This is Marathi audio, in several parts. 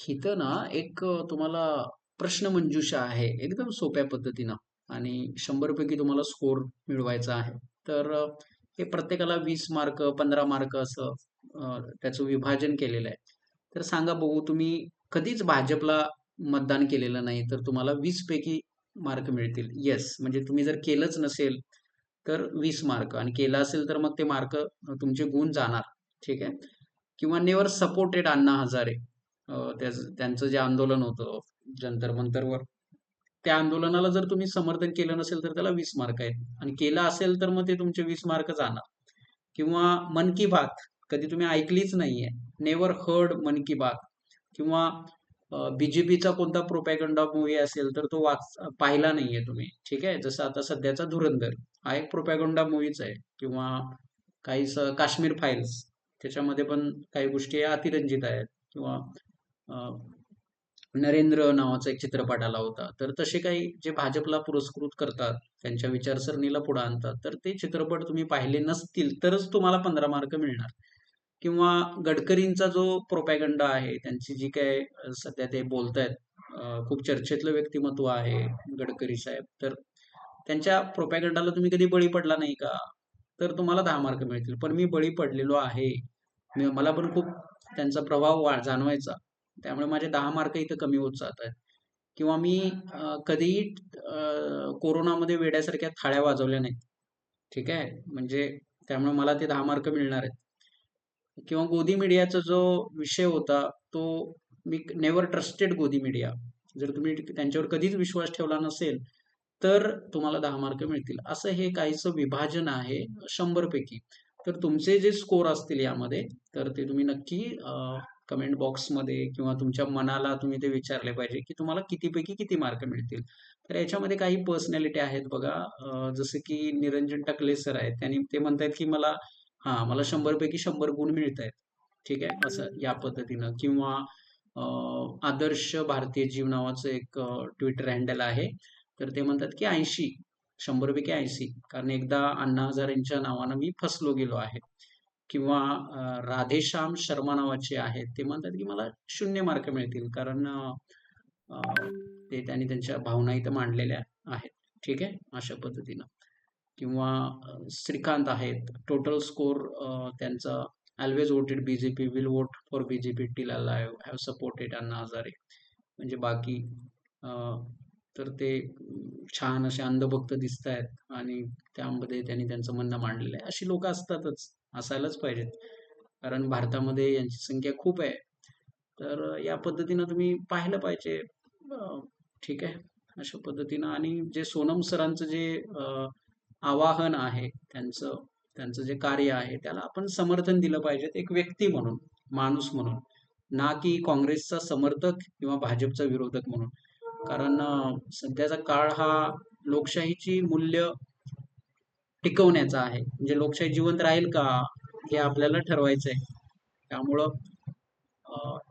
इथं ना एक तुम्हाला प्रश्नमंजुषा आहे एकदम सोप्या पद्धतीनं आणि 100 पैकी तुम्हाला स्कोर मिळवायचा आहे. तर हे प्रत्येकाला 20 मार्क, 15 मार्क असं त्याचं विभाजन केलेलं आहे. तर सांगा बघू तुम्ही कधीच भाजपला मतदान केलेलं नाही, तर तुम्हाला 20 पैकी मार्क मिळतील. येस, म्हणजे तुम्ही जर केलंच नसेल, तर 20 मार्क आणि केलं असेल तर मग ते मार्क तुमचे गुण जाणार. ठीक आहे? किंवा नेव्हर सपोर्टेड अण्णा हजारे. त्यांचं जे आंदोलन होतं जंतर मंतरवर, त्या आंदोलनाला जर तुम्ही समर्थन केलं नसेल तर त्याला 20 मार्क आहेत आणि केलं असेल तर मग ते तुमचे 20 मार्क जाणार. किंवा मन की बात कधी तुम्ही ऐकलीच नाहीये, नेव्हर हर्ड मन की बात. किंवा बीजेपीचा कोणता प्रोपॅगंडा मूवी असेल तर तो पाहिला नाहीये तुम्ही. ठीक आहे, जसं आता सध्याचा धुरंधर हा एक प्रोपॅगंडा मूवीच आहे. किंवा काही काश्मीर फाईल्स, त्याच्यामध्ये पण काही गोष्टी अतिरंजित आहेत. किंवा अ, नरेंद्र नावाचा एक चित्रपट आला होता. तर तसे काही जे भाजपला पुरस्कृत करतात, त्यांच्या विचारसरणीला पुढे आणतात, तर ते चित्रपट तुम्ही पाहिले नसतील तरच तुम्हाला 15 मार्क मिळणार. किंवा गडकरींचा जो प्रोपॅगंडा आहे, त्यांची जी काय सध्या ते बोलतायत, खूप चर्चेतलं व्यक्तिमत्व आहे गडकरी साहेब. तर त्यांच्या प्रोपॅगंडाला तुम्ही कधी बळी पडला नाही का? तर तुम्हाला 10 मार्क मिळतील. पण मी बळी पडलेलो आहे. मला पण खूप त्यांचा प्रभाव जाणवायचा. त्यामुळे माझे 10 मार्क इथं कमी होत जात आहेत. किंवा मी कधीही कोरोनामध्ये वेड्यासारख्या थाळ्या वाजवल्या नाहीत. ठीक आहे? म्हणजे त्यामुळे मला ते 10 मार्क मिळणार आहेत. किंवा गोदी मीडियाचा जो विषय होता, तो मी नेव्हर ट्रस्टेड गोदी मीडिया. जर तुम्ही त्यांच्यावर कधीच विश्वास ठेवला नसेल, तर तुम्हाला 10 मार्क मिळतील. असं हे काहीसं विभाजन आहे 100 पैकी. तर तुमचे जे स्कोर असतील यामध्ये, तर ते तुम्ही नक्की कमेंट बॉक्समध्ये किंवा तुमच्या मनाला तुम्ही ते विचारले पाहिजे, की तुम्हाला कितीपैकी किती मार्क मिळतील. तर याच्यामध्ये काही पर्सनॅलिटी आहेत बघा, जसं की निरंजन टकले सर आहेत. त्यांनी ते म्हणतायत, की मला 100 पैकी 100 गुण मिळतायत. ठीक आहे, असं या पद्धतीनं. किंवा आदर्श भारतीय जीव नावाचं एक ट्विटर हँडल आहे. तर ते म्हणतात की 80, 100 पैकी 80, कारण एकदा अण्णा हजारेंच्या नावानं मी फसलो गेलो आहे. किंवा राधेश्याम शर्मा नावाचे आहेत, ते म्हणतात की मला 0 मार्क मिळतील, कारण अ, ते त्यांनी त्यांच्या भावना इथं मांडलेल्या आहेत. ठीक आहे, अशा पद्धतीनं. किंवा श्रीकांत आहेत, टोटल स्कोर त्यांचा always voted BJP, will vote for BJP till alive, have supported Anna Hazare. म्हणजे बाकी अ, तर ते छान असे अंधभक्त दिसत आहेत आणि त्यामध्ये त्यांनी त्यांचं म्हणणं मांडलेलं आहे. अशी लोक असतातच, असायलाच पाहिजेत, कारण भारतामध्ये यांची संख्या खूप आहे. तर या पद्धतीनं तुम्ही पाहिलं पाहिजे. अ, ठीक आहे, अशा पद्धतीनं. आणि जे सोनम सरांचं जे आवाहन आहे, त्यांचं त्यांचं जे कार्य आहे, त्याला आपण समर्थन दिलं पाहिजे एक व्यक्ती म्हणून, माणूस म्हणून, ना की काँग्रेसचा समर्थक किंवा भाजपचा विरोधक म्हणून. कारण सध्याचा काळ हा लोकशाहीची मूल्य टिकवण्याचा आहे. म्हणजे लोकशाही जिवंत राहील का, हे आपल्याला ठरवायचं आहे. त्यामुळं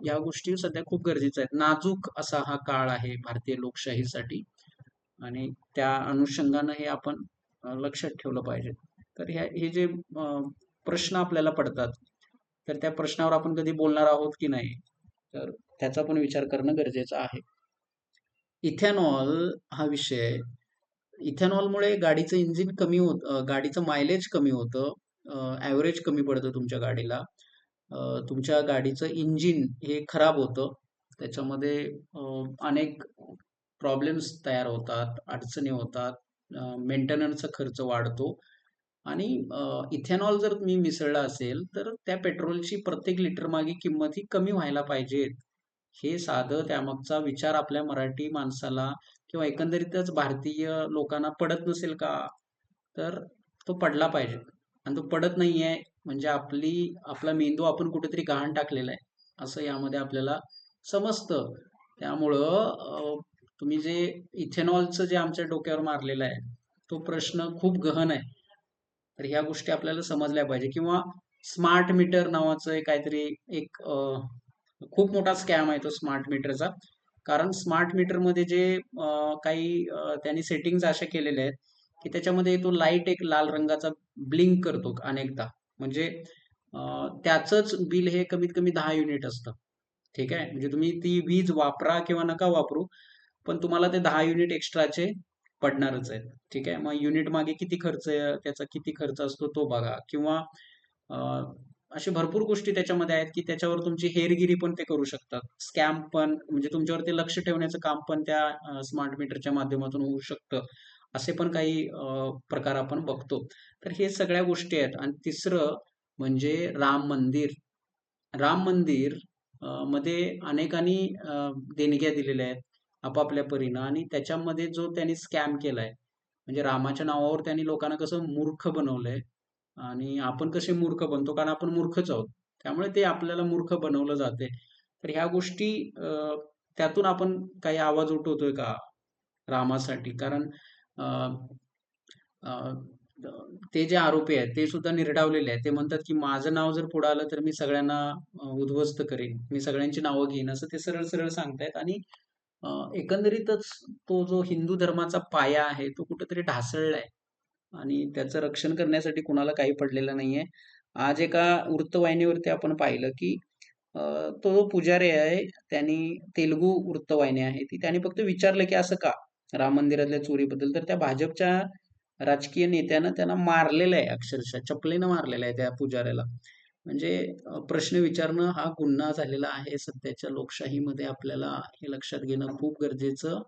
या गोष्टी सध्या खूप गरजेच्या आहेत. नाजूक असा हा काळ आहे भारतीय लोकशाहीसाठी आणि त्या अनुषंगानं हे आपण लक्षात ठेवलं पाहिजे. तर हे जे प्रश्न आपल्याला पडतात, तर त्या प्रश्नावर आपण कधी बोलणार आहोत की नाही, तर त्याचा पण विचार करणं गरजेचं आहे. इथेनॉल हा विषय. इथेनॉलमुळे गाडीचं इंजिन कमी गाडीचं मायलेज कमी होतं, ॲव्हरेज कमी पडतं तुमच्या गाडीला. तुमच्या गाडीचं इंजिन हे खराब होतं. त्याच्यामध्ये अनेक प्रॉब्लेम्स तयार होतात, अडचणी होतात, मेंटेनन्सचा खर्च वाढतो. आणि इथेनॉल जर तुम्ही मिसळलं असेल, तर त्या पेट्रोलची प्रत्येक लिटर मागे किंमत ही कमी व्हायला पाहिजे. हे साधं त्यामागचा विचार आपल्या मराठी माणसाला किंवा एकंदरीतच भारतीय लोकांना पडत नसेल का? तर तो पडला पाहिजे. आणि तो पडत नाहीये, म्हणजे आपला मेंदू आपण कुठेतरी गहाण टाकलेला आहे, असं यामध्ये आपल्याला समजतं. त्यामुळं तुम्ही जे इथेनॉलचं जे आमच्या डोक्यावर मारलेलं आहे, तो प्रश्न खूप गहन आहे. तर ह्या गोष्टी आपल्याला समजल्या पाहिजे. किंवा स्मार्ट मीटर नावाचं काहीतरी एक खूप मोठा स्कॅम आहे तो स्मार्ट मीटरचा. कारण स्मार्ट मीटरमध्ये जे काही त्यांनी सेटिंग्ज अशा केलेल्या आहेत, की त्याच्यामध्ये तो लाईट एक लाल रंगाचा ब्लिंक करतो अनेकदा. म्हणजे त्याचंच बिल हे कमीत कमी 10 युनिट असतं. ठीक आहे. म्हणजे तुम्ही ती वीज वापरा किंवा नका वापरू, पण तुम्हाला ते 10 युनिट एक्स्ट्राचे पडणारच आहेत. ठीक आहे. मग युनिट मागे किती खर्च आहे, त्याचा किती खर्च असतो तो बघा. किंवा अ, अशा भरपूर गोष्टी त्याच्यामध्ये आहेत, की त्याच्यावर तुमची हेरगिरी पण ते करू शकतात. स्कॅम पण, म्हणजे तुमच्यावरती लक्ष ठेवण्याचं काम पण त्या स्मार्ट मीटरच्या माध्यमातून होऊ शकतं. असे पण काही प्रकार आपण बघतो. तर हे सगळ्या गोष्टी आहेत. आणि तिसरं म्हणजे राम मंदिर. राम मंदिर मध्ये अनेकांनी देणग्या दिलेल्या आहेत आपापल्या परीनं, आणि त्याच्यामध्ये जो त्यांनी स्कॅम केलाय, म्हणजे रामाच्या नावावर त्यांनी लोकांना कसं मूर्ख बनवलंय. आणि आपण कसे मूर्ख बनतो, कारण आपण मूर्खच आहोत. त्यामुळे ते आपल्याला मूर्ख बनवलं जाते. तर ह्या गोष्टी त्यातून आपण काही आवाज उठवतोय का रामासाठी? कारण अ, अ, ते जे आरोपी आहेत ते सुद्धा निर्डावलेले आहेत. ते म्हणतात की माझं नाव जर पुढे आलं तर मी सगळ्यांना उद्ध्वस्त करेन, मी सगळ्यांची नावं घेईन, असं ते सरळ सरळ सांगतायत. आणि अ, एकंदरीतच तो जो हिंदू धर्माचा पाया आहे तो कुठेतरी ढासळलाय, आणि त्याचं रक्षण करण्यासाठी कुणाला काही पडलेलं नाहीये. आज एका वृत्तवाहिनीवरती आपण पाहिलं की अ, तो जो पुजारी आहे, त्यांनी तेलुगू वृत्तवाहिनी आहे ती, त्याने फक्त विचारलं की असं का राम मंदिरातल्या चोरीबद्दल, तर त्या भाजपच्या राजकीय नेत्यानं त्यांना मारलेलं आहे, अक्षरशः चपलेनं मारलेलं आहे त्या पुजाऱ्याला. म्हणजे प्रश्न विचारणं हा गुन्हा झालेला आहे सध्याच्या लोकशाहीमध्ये. आपल्याला हे लक्षात घेणं खूप गरजेचं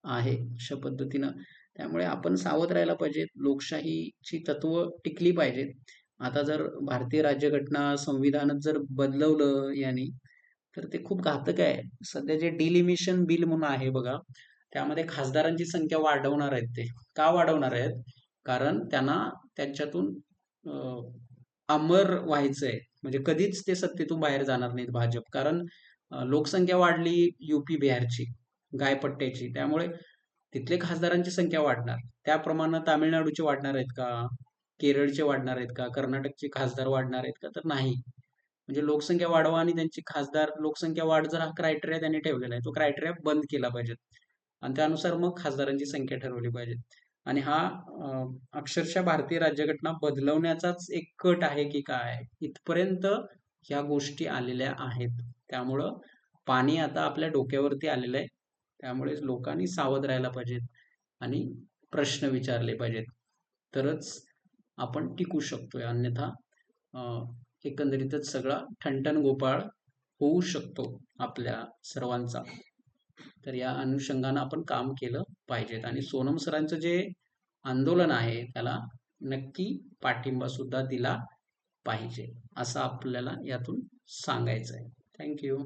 आहे अशा पद्धतीनं. त्यामुळे आपण सावध राहायला पाहिजे. लोकशाहीची तत्व टिकली पाहिजेत. आता जर भारतीय राज्यघटना संविधानच जर बदलवलं यांनी, तर ते खूप घातक आहे. सध्या जे डिलिमिशन बिल म्हणून आहे बघा, त्यामध्ये खासदारांची संख्या वाढवणार आहेत ते. का वाढवणार आहेत? कारण त्यांना त्यांच्यातून अमर व्हायचंय. म्हणजे कधीच ते सत्तेतून बाहेर जाणार नाहीत भाजप. कारण लोकसंख्या वाढली युपी बिहारची, गायपट्ट्याची. त्यामुळे तिथले खासदारांची संख्या वाढणार. त्याप्रमाणे तामिळनाडूचे वाढणार आहेत का? केरळचे वाढणार आहेत का? कर्नाटकचे खासदार वाढणार आहेत का? तर नाही. म्हणजे लोकसंख्या वाढवा आणि त्यांची खासदार लोकसंख्या वाढ, जर हा क्रायटेरिया त्यांनी ठेवलेला आहे, तो क्रायटेरिया बंद केला पाहिजे. आणि त्यानुसार मग खासदारांची संख्या ठरवली पाहिजे. आणि हा अक्षरशः भारतीय राज्यघटना बदलवण्याचाच एक कट आहे की काय, इथपर्यंत ह्या गोष्टी आलेल्या आहेत. त्यामुळं पाणी आता आपल्या डोक्यावरती आलेलं आहे. त्यामुळे लोकांनी सावध राहायला पाहिजेत आणि प्रश्न विचारले पाहिजेत. तरच आपण टिकू शकतोय. अन्यथा एकंदरीतच सगळा ठणठण गोपाळ होऊ शकतो आपल्या सर्वांचा. तर या अनुषंगानं आपण काम केलं पाहिजेत. आणि सोनम सरांचं जे आंदोलन आहे त्याला नक्की पाठिंबा सुद्धा दिला पाहिजे, असं आपल्याला यातून सांगायचं आहे. थँक्यू.